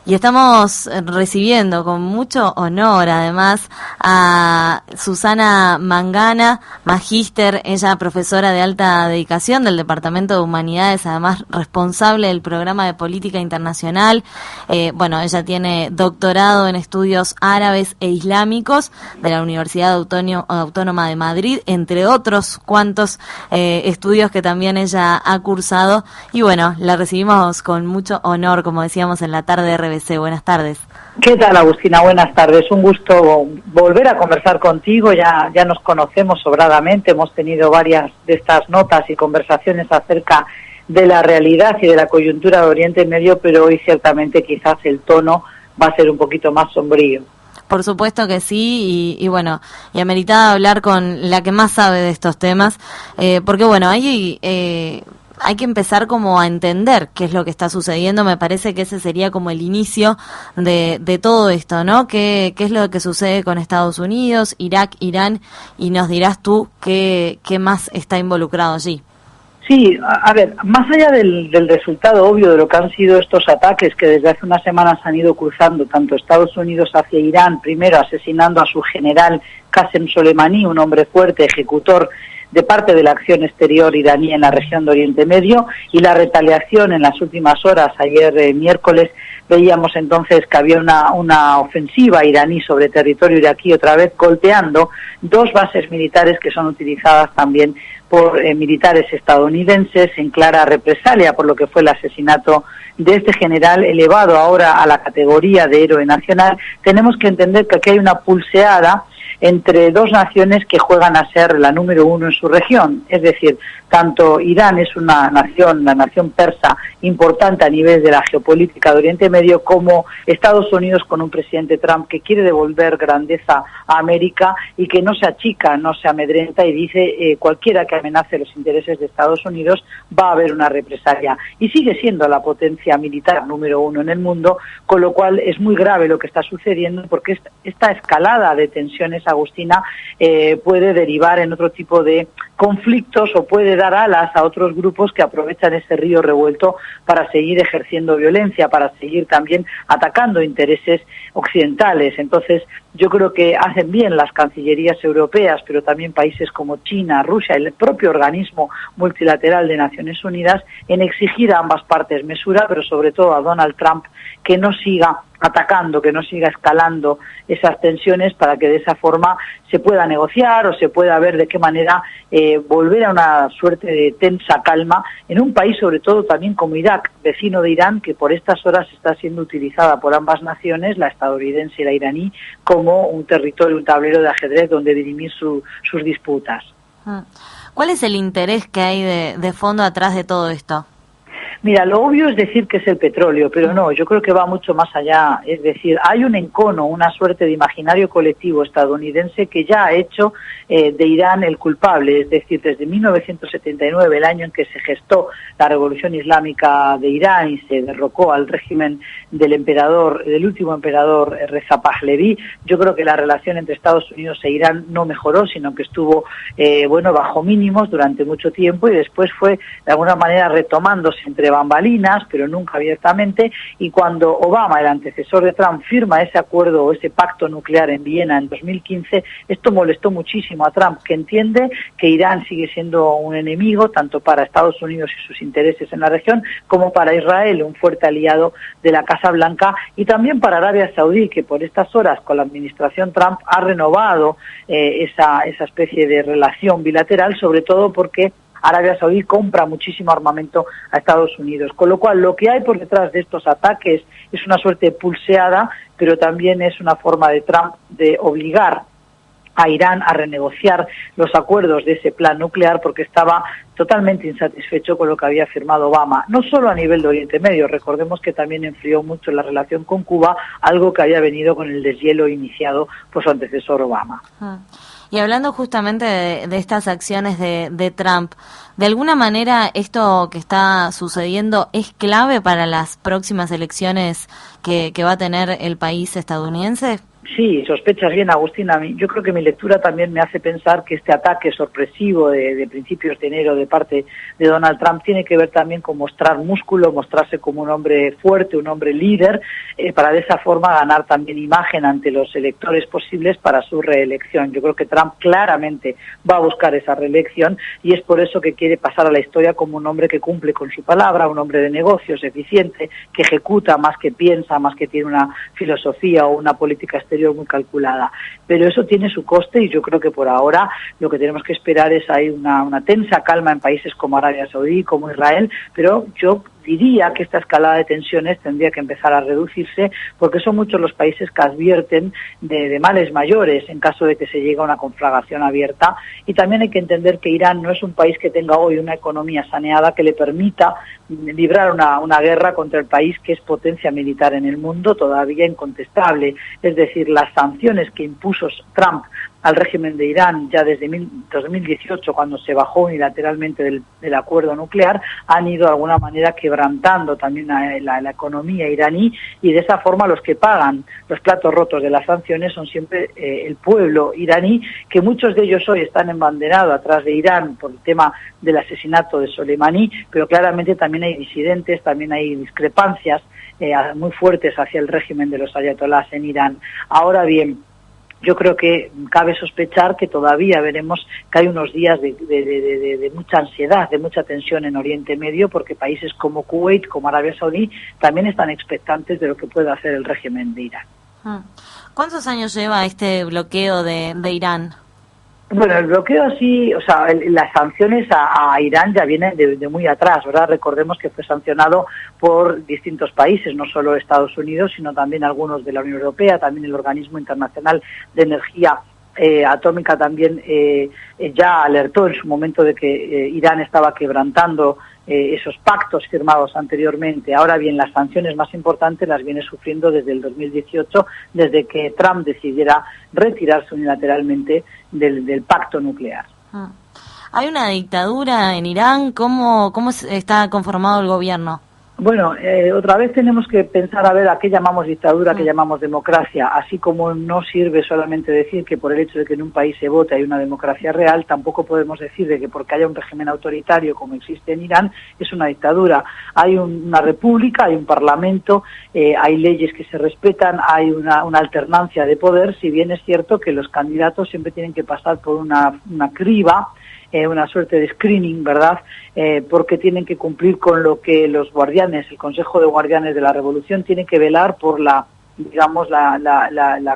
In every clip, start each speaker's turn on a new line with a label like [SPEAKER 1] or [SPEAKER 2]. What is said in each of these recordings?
[SPEAKER 1] Y estamos recibiendo con mucho honor, además, a Susana Mangana, magíster, ella profesora de alta dedicación del Departamento de Humanidades, además responsable del programa de Política Internacional. Ella tiene doctorado en estudios árabes e islámicos de la Universidad Autónoma de Madrid, entre otros cuantos estudios que también ella ha cursado. Y bueno, la recibimos con mucho honor, como decíamos en la tarde de RBC. Buenas tardes.
[SPEAKER 2] ¿Qué tal, Agustina? Buenas tardes. Un gusto volver a conversar contigo. Ya nos conocemos sobradamente. Hemos tenido varias de estas notas y conversaciones acerca de la realidad y de la coyuntura de Oriente Medio, pero hoy ciertamente quizás el tono va a ser un poquito más sombrío.
[SPEAKER 1] Por supuesto que sí, y ameritaba hablar con la que más sabe de estos temas, porque hay que empezar como a entender qué es lo que está sucediendo. Me parece que ese sería como el inicio de todo esto, ¿no? ¿Qué es lo que sucede con Estados Unidos, Irak, Irán? Y nos dirás tú qué más está involucrado allí.
[SPEAKER 2] Sí, a ver, más allá del resultado obvio de lo que han sido estos ataques que desde hace unas semanas han ido cruzando tanto Estados Unidos hacia Irán, primero asesinando a su general Qasem Soleimani, un hombre fuerte, ejecutor de parte de la acción exterior iraní en la región de Oriente Medio, y la retaliación en las últimas horas. Ayer miércoles veíamos entonces que había una ofensiva iraní sobre territorio iraquí, otra vez golpeando dos bases militares que son utilizadas también por militares estadounidenses en clara represalia por lo que fue el asesinato de este general, elevado ahora a la categoría de héroe nacional. Tenemos que entender que aquí hay una pulseada entre dos naciones que juegan a ser la número uno en su región. Es decir, tanto Irán es una nación, la nación persa, importante a nivel de la geopolítica de Oriente Medio, como Estados Unidos con un presidente Trump que quiere devolver grandeza a América y que no se achica, no se amedrenta y dice cualquiera que amenace los intereses de Estados Unidos va a haber una represalia. Y sigue siendo la potencia militar número uno en el mundo, con lo cual es muy grave lo que está sucediendo, porque esta escalada de tensiones, Agustina, puede derivar en otro tipo de conflictos o puede dar alas a otros grupos que aprovechan ese río revuelto para seguir ejerciendo violencia, para seguir también atacando intereses occidentales. Entonces, yo creo que hacen bien las cancillerías europeas, pero también países como China, Rusia, el propio organismo multilateral de Naciones Unidas, en exigir a ambas partes mesura, pero sobre todo a Donald Trump, que no siga atacando, que no siga escalando esas tensiones, para que de esa forma se pueda negociar o se pueda ver de qué manera volver a una suerte de tensa calma en un país, sobre todo también como Irak, vecino de Irán, que por estas horas está siendo utilizada por ambas naciones, la estadounidense y la iraní, como un territorio, un tablero de ajedrez donde dirimir sus disputas.
[SPEAKER 1] ¿Cuál es el interés que hay de fondo atrás de todo esto?
[SPEAKER 2] Mira, lo obvio es decir que es el petróleo, pero no, yo creo que va mucho más allá. Es decir, hay un encono, una suerte de imaginario colectivo estadounidense que ya ha hecho de Irán el culpable. Es decir, desde 1979, el año en que se gestó la revolución islámica de Irán y se derrocó al régimen del último emperador Reza Pahlaví, yo creo que la relación entre Estados Unidos e Irán no mejoró, sino que estuvo bajo mínimos durante mucho tiempo, y después fue de alguna manera retomándose entre bambalinas, pero nunca abiertamente. Y cuando Obama, el antecesor de Trump, firma ese acuerdo o ese pacto nuclear en Viena en 2015, esto molestó muchísimo a Trump, que entiende que Irán sigue siendo un enemigo tanto para Estados Unidos y sus intereses en la región, como para Israel, un fuerte aliado de la Casa Blanca, y también para Arabia Saudí, que por estas horas con la administración Trump ha renovado esa especie de relación bilateral, sobre todo porque Arabia Saudí compra muchísimo armamento a Estados Unidos. Con lo cual, lo que hay por detrás de estos ataques es una suerte de pulseada, pero también es una forma de Trump de obligar a Irán a renegociar los acuerdos de ese plan nuclear, porque estaba totalmente insatisfecho con lo que había firmado Obama, no solo a nivel de Oriente Medio. Recordemos que también enfrió mucho la relación con Cuba, algo que había venido con el deshielo iniciado por su antecesor Obama.
[SPEAKER 1] Y hablando justamente de estas acciones de Trump, ¿de alguna manera esto que está sucediendo es clave para las próximas elecciones que va a tener el país estadounidense?
[SPEAKER 2] Sí, sospechas bien, Agustina. Yo creo que mi lectura también me hace pensar que este ataque sorpresivo de principios de enero de parte de Donald Trump tiene que ver también con mostrar músculo, mostrarse como un hombre fuerte, un hombre líder, para de esa forma ganar también imagen ante los electores posibles para su reelección. Yo creo que Trump claramente va a buscar esa reelección y es por eso que quiere pasar a la historia como un hombre que cumple con su palabra, un hombre de negocios eficiente, que ejecuta más que piensa, más que tiene una filosofía o una política exterior muy calculada, pero eso tiene su coste y yo creo que por ahora lo que tenemos que esperar es ahí una tensa calma en países como Arabia Saudí, como Israel, pero yo diría que esta escalada de tensiones tendría que empezar a reducirse porque son muchos los países que advierten de males mayores en caso de que se llegue a una conflagración abierta, y también hay que entender que Irán no es un país que tenga hoy una economía saneada que le permita librar una guerra contra el país que es potencia militar en el mundo todavía incontestable. Es decir, las sanciones que impuso Trump al régimen de Irán ya desde 2018, cuando se bajó unilateralmente del acuerdo nuclear, han ido de alguna manera quebrantando también la economía iraní, y de esa forma los que pagan los platos rotos de las sanciones son siempre el pueblo iraní, que muchos de ellos hoy están embanderados atrás de Irán por el tema del asesinato de Soleimani, pero claramente también hay disidentes, también hay discrepancias muy fuertes hacia el régimen de los ayatolás en Irán. Ahora bien, yo creo que cabe sospechar que todavía veremos que hay unos días de mucha ansiedad, de mucha tensión en Oriente Medio, porque países como Kuwait, como Arabia Saudí, también están expectantes de lo que pueda hacer el régimen de Irán.
[SPEAKER 1] ¿Cuántos años lleva este bloqueo de Irán?
[SPEAKER 2] Bueno, el bloqueo sí, o sea, las sanciones a Irán ya vienen de muy atrás, ¿verdad? Recordemos que fue sancionado por distintos países, no solo Estados Unidos, sino también algunos de la Unión Europea, también el Organismo Internacional de Energía Atómica también ya alertó en su momento de que Irán estaba quebrantando esos pactos firmados anteriormente. Ahora bien, las sanciones más importantes las viene sufriendo desde el 2018, desde que Trump decidiera retirarse unilateralmente del pacto nuclear.
[SPEAKER 1] ¿Hay una dictadura en Irán? ¿Cómo está conformado el gobierno?
[SPEAKER 2] Bueno, otra vez tenemos que pensar a ver a qué llamamos dictadura, a qué llamamos democracia. Así como no sirve solamente decir que por el hecho de que en un país se vote hay una democracia real, tampoco podemos decir de que porque haya un régimen autoritario como existe en Irán es una dictadura. Hay una república, hay un parlamento, hay leyes que se respetan, hay una alternancia de poder, si bien es cierto que los candidatos siempre tienen que pasar por una criba, una suerte de screening, ¿verdad? Porque tienen que cumplir con lo que los guardianes, el Consejo de Guardianes de la Revolución, tiene que velar por la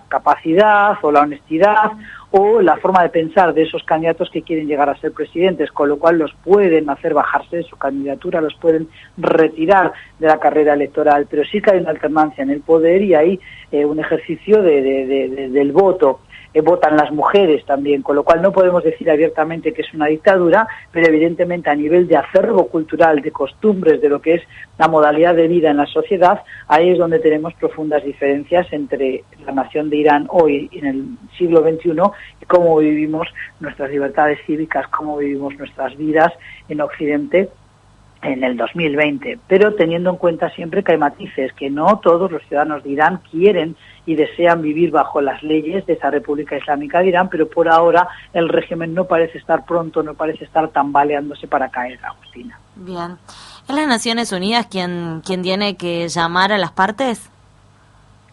[SPEAKER 2] capacidad o la honestidad o la forma de pensar de esos candidatos que quieren llegar a ser presidentes, con lo cual los pueden hacer bajarse de su candidatura, los pueden retirar de la carrera electoral, pero sí que hay una alternancia en el poder y hay un ejercicio del voto. Votan las mujeres también, con lo cual no podemos decir abiertamente que es una dictadura, pero evidentemente a nivel de acervo cultural, de costumbres, de lo que es la modalidad de vida en la sociedad, ahí es donde tenemos profundas diferencias entre la nación de Irán hoy, en el siglo XXI, y cómo vivimos nuestras libertades cívicas, cómo vivimos nuestras vidas en Occidente en el 2020, pero teniendo en cuenta siempre que hay matices, que no todos los ciudadanos de Irán quieren y desean vivir bajo las leyes de esa República Islámica de Irán, pero por ahora el régimen no parece estar pronto, no parece estar tambaleándose para caer, Agustina.
[SPEAKER 1] Bien. ¿Es las Naciones Unidas quien tiene que llamar a las partes?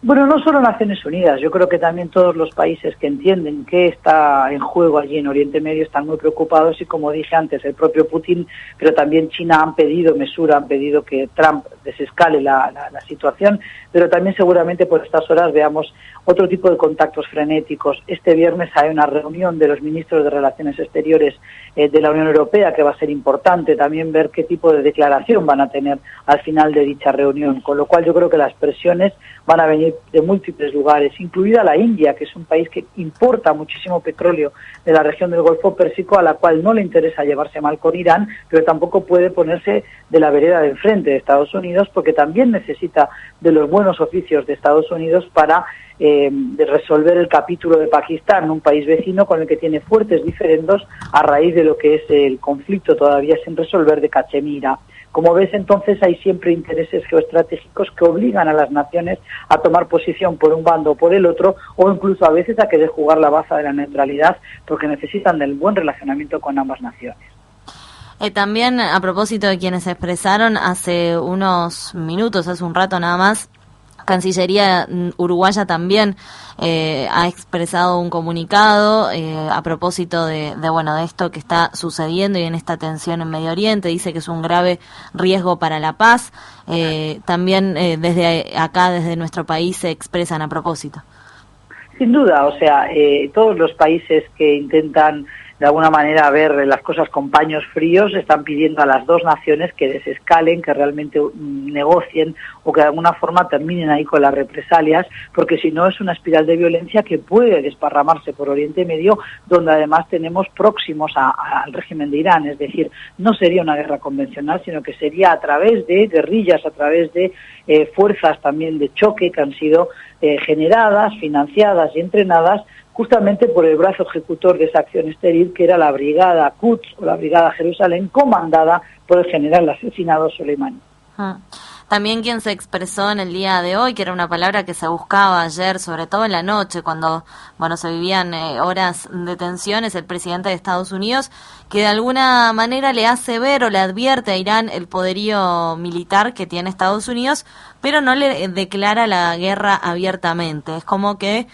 [SPEAKER 2] Bueno, no solo Naciones Unidas, yo creo que también todos los países que entienden qué está en juego allí en Oriente Medio están muy preocupados y, como dije antes, el propio Putin, pero también China han pedido mesura, han pedido que Trump desescale la situación, pero también seguramente por estas horas veamos otro tipo de contactos frenéticos. Este viernes hay una reunión de los ministros de Relaciones Exteriores de la Unión Europea que va a ser importante también ver qué tipo de declaración van a tener al final de dicha reunión, con lo cual yo creo que las presiones van a venir de múltiples lugares, incluida la India, que es un país que importa muchísimo petróleo de la región del Golfo Pérsico, a la cual no le interesa llevarse mal con Irán, pero tampoco puede ponerse de la vereda de enfrente de Estados Unidos, porque también necesita de los buenos oficios de Estados Unidos para de resolver el capítulo de Pakistán, un país vecino con el que tiene fuertes diferendos a raíz de lo que es el conflicto todavía sin resolver de Cachemira. Como ves, entonces hay siempre intereses geoestratégicos que obligan a las naciones a tomar posición por un bando o por el otro, o incluso a veces a querer jugar la baza de la neutralidad, porque necesitan del buen relacionamiento con ambas naciones.
[SPEAKER 1] También a propósito de quienes se expresaron hace unos minutos, hace un rato nada más, Cancillería uruguaya también ha expresado un comunicado a propósito de esto que está sucediendo y en esta tensión en Medio Oriente. Dice que es un grave riesgo para la paz. También desde acá, desde nuestro país, se expresan a propósito.
[SPEAKER 2] Sin duda, o sea, todos los países que intentan de alguna manera ver las cosas con paños fríos están pidiendo a las dos naciones que desescalen, que realmente negocien o que de alguna forma terminen ahí con las represalias, porque si no es una espiral de violencia que puede desparramarse por Oriente Medio, donde además tenemos próximos al régimen de Irán. Es decir, no sería una guerra convencional, sino que sería a través de guerrillas, a través de fuerzas también de choque que han sido generadas, financiadas y entrenadas justamente por el brazo ejecutor de esa acción estéril, que era la Brigada Quds o la Brigada Jerusalén, comandada por el general asesinado Soleimani.
[SPEAKER 1] También quien se expresó en el día de hoy, que era una palabra que se buscaba ayer, sobre todo en la noche, cuando se vivían horas de tensión, es el presidente de Estados Unidos, que de alguna manera le hace ver o le advierte a Irán el poderío militar que tiene Estados Unidos, pero no le declara la guerra abiertamente. Es como que,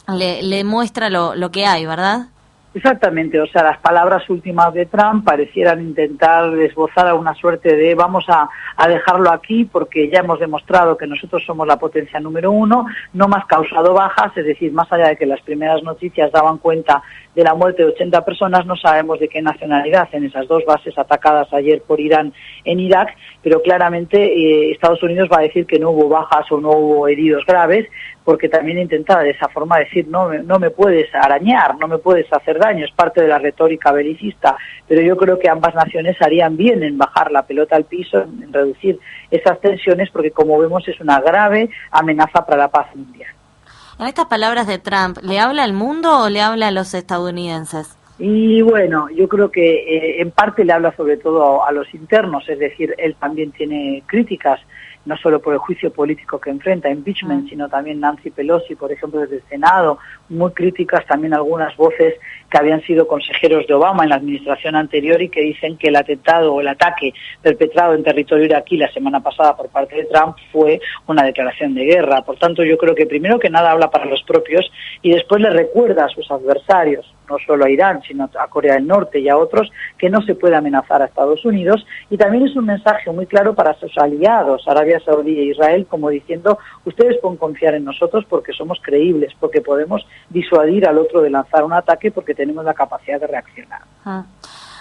[SPEAKER 1] le muestra lo que hay, ¿verdad?
[SPEAKER 2] Exactamente, o sea, las palabras últimas de Trump parecieran intentar esbozar a una suerte de vamos a dejarlo aquí porque ya hemos demostrado que nosotros somos la potencia número uno, no más causado bajas, es decir, más allá de que las primeras noticias daban cuenta de la muerte de 80 personas, no sabemos de qué nacionalidad en esas dos bases atacadas ayer por Irán en Irak, pero claramente Estados Unidos va a decir que no hubo bajas o no hubo heridos graves, porque también intentaba de esa forma decir no me puedes arañar, no me puedes hacer daño, es parte de la retórica belicista, pero yo creo que ambas naciones harían bien en bajar la pelota al piso, en reducir esas tensiones, porque como vemos es una grave amenaza para la paz mundial.
[SPEAKER 1] En estas palabras de Trump, ¿le habla al mundo o le habla a los estadounidenses?
[SPEAKER 2] Y bueno, yo creo que en parte le habla sobre todo a los internos, es decir, él también tiene críticas, no solo por el juicio político que enfrenta, impeachment, sino también Nancy Pelosi, por ejemplo, desde el Senado, muy críticas también algunas voces que habían sido consejeros de Obama en la administración anterior y que dicen que el atentado o el ataque perpetrado en territorio iraquí la semana pasada por parte de Trump fue una declaración de guerra. Por tanto, yo creo que primero que nada habla para los propios y después le recuerda a sus adversarios, no solo a Irán, sino a Corea del Norte y a otros, que no se puede amenazar a Estados Unidos, y también es un mensaje muy claro para sus aliados, Arabia Saudí e Israel, como diciendo, ustedes pueden confiar en nosotros porque somos creíbles, porque podemos disuadir al otro de lanzar un ataque, porque tenemos la capacidad de reaccionar.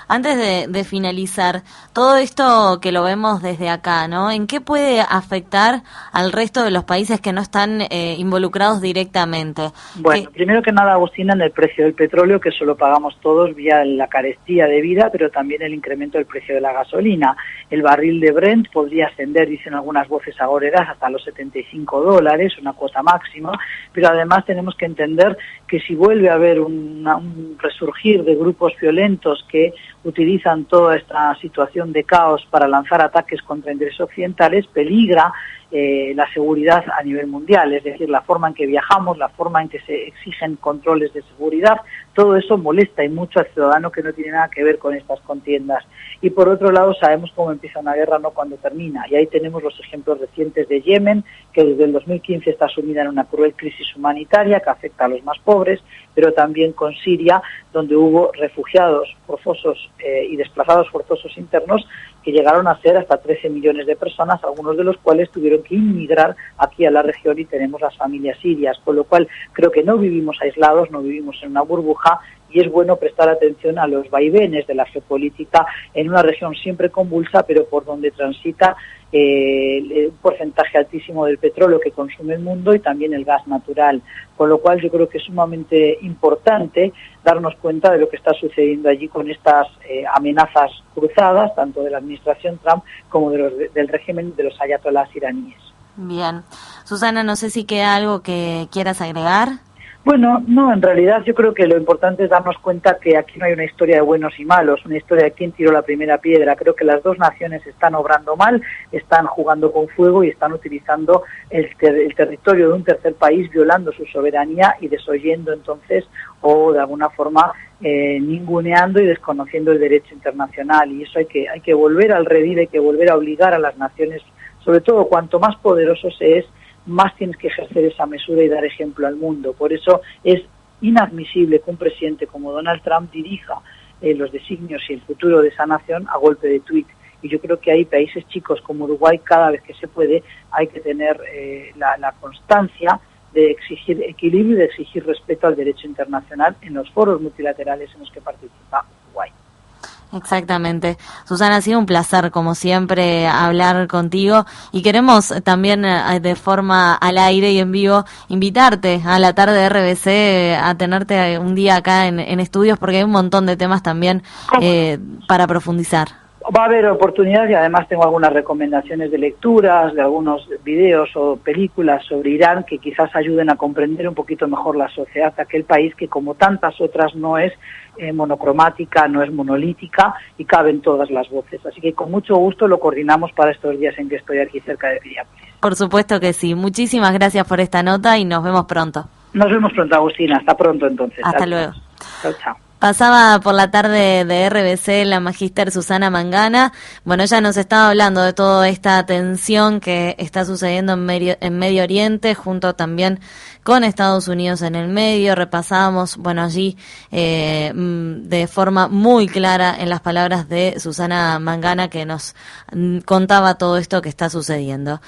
[SPEAKER 1] Antes de finalizar, todo esto que lo vemos desde acá, ¿no? ¿En qué puede afectar al resto de los países que no están involucrados directamente?
[SPEAKER 2] Bueno, primero que nada, Agustina, en el precio del petróleo, que eso lo pagamos todos vía la carestía de vida, pero también el incremento del precio de la gasolina. El barril de Brent podría ascender, dicen algunas voces agoreras, hasta los $75, una cuota máxima, pero además tenemos que entender que si vuelve a haber un resurgir de grupos violentos que utilizan toda esta situación de caos para lanzar ataques contra intereses occidentales, peligra la seguridad a nivel mundial, es decir, la forma en que viajamos, la forma en que se exigen controles de seguridad, todo eso molesta y mucho al ciudadano que no tiene nada que ver con estas contiendas. Y por otro lado sabemos cómo empieza una guerra, no cuando termina, y ahí tenemos los ejemplos recientes de Yemen, que desde el 2015 está sumida en una cruel crisis humanitaria que afecta a los más pobres, pero también con Siria, donde hubo refugiados forzosos y desplazados forzosos internos que llegaron a ser hasta 13 millones de personas, algunos de los cuales tuvieron que inmigrar aquí a la región, y tenemos las familias sirias, con lo cual creo que no vivimos aislados, no vivimos en una burbuja, y es bueno prestar atención a los vaivenes de la geopolítica en una región siempre convulsa, pero por donde transita un porcentaje altísimo del petróleo que consume el mundo y también el gas natural, con lo cual yo creo que es sumamente importante darnos cuenta de lo que está sucediendo allí con estas amenazas cruzadas, tanto de la administración Trump como del régimen de los ayatolás iraníes.
[SPEAKER 1] Bien. Susana, no sé si queda algo que quieras agregar.
[SPEAKER 2] Bueno, no, en realidad yo creo que lo importante es darnos cuenta que aquí no hay una historia de buenos y malos, una historia de quién tiró la primera piedra. Creo que las dos naciones están obrando mal, están jugando con fuego y están utilizando el territorio de un tercer país, violando su soberanía y desoyendo entonces o de alguna forma ninguneando y desconociendo el derecho internacional. Y eso hay que volver al redil, hay que volver a obligar a las naciones, sobre todo cuanto más poderoso se es, más tienes que ejercer esa mesura y dar ejemplo al mundo. Por eso es inadmisible que un presidente como Donald Trump dirija los designios y el futuro de esa nación a golpe de tuit. Y yo creo que hay países chicos como Uruguay, cada vez que se puede, hay que tener la constancia de exigir equilibrio y de exigir respeto al derecho internacional en los foros multilaterales en los que participa Uruguay.
[SPEAKER 1] Exactamente. Susana, ha sido un placer, como siempre, hablar contigo y queremos también de forma al aire y en vivo invitarte a la tarde de RBC a tenerte un día acá en estudios porque hay un montón de temas también para profundizar.
[SPEAKER 2] Va a haber oportunidades y además tengo algunas recomendaciones de lecturas, de algunos videos o películas sobre Irán que quizás ayuden a comprender un poquito mejor la sociedad de aquel país que, como tantas otras, no es monocromática, no es monolítica y caben todas las voces. Así que con mucho gusto lo coordinamos para estos días en que estoy aquí cerca de Piriápolis.
[SPEAKER 1] Por supuesto que sí. Muchísimas gracias por esta nota y nos vemos pronto.
[SPEAKER 2] Nos vemos pronto, Agustina. Hasta pronto, entonces.
[SPEAKER 1] Hasta luego.
[SPEAKER 2] Chao, chao.
[SPEAKER 1] Pasaba por la tarde de RBC la magíster Susana Mangana. Bueno, ella nos estaba hablando de toda esta tensión que está sucediendo en Medio Oriente, junto también con Estados Unidos en el medio. Repasábamos, bueno, allí de forma muy clara en las palabras de Susana Mangana que nos contaba todo esto que está sucediendo.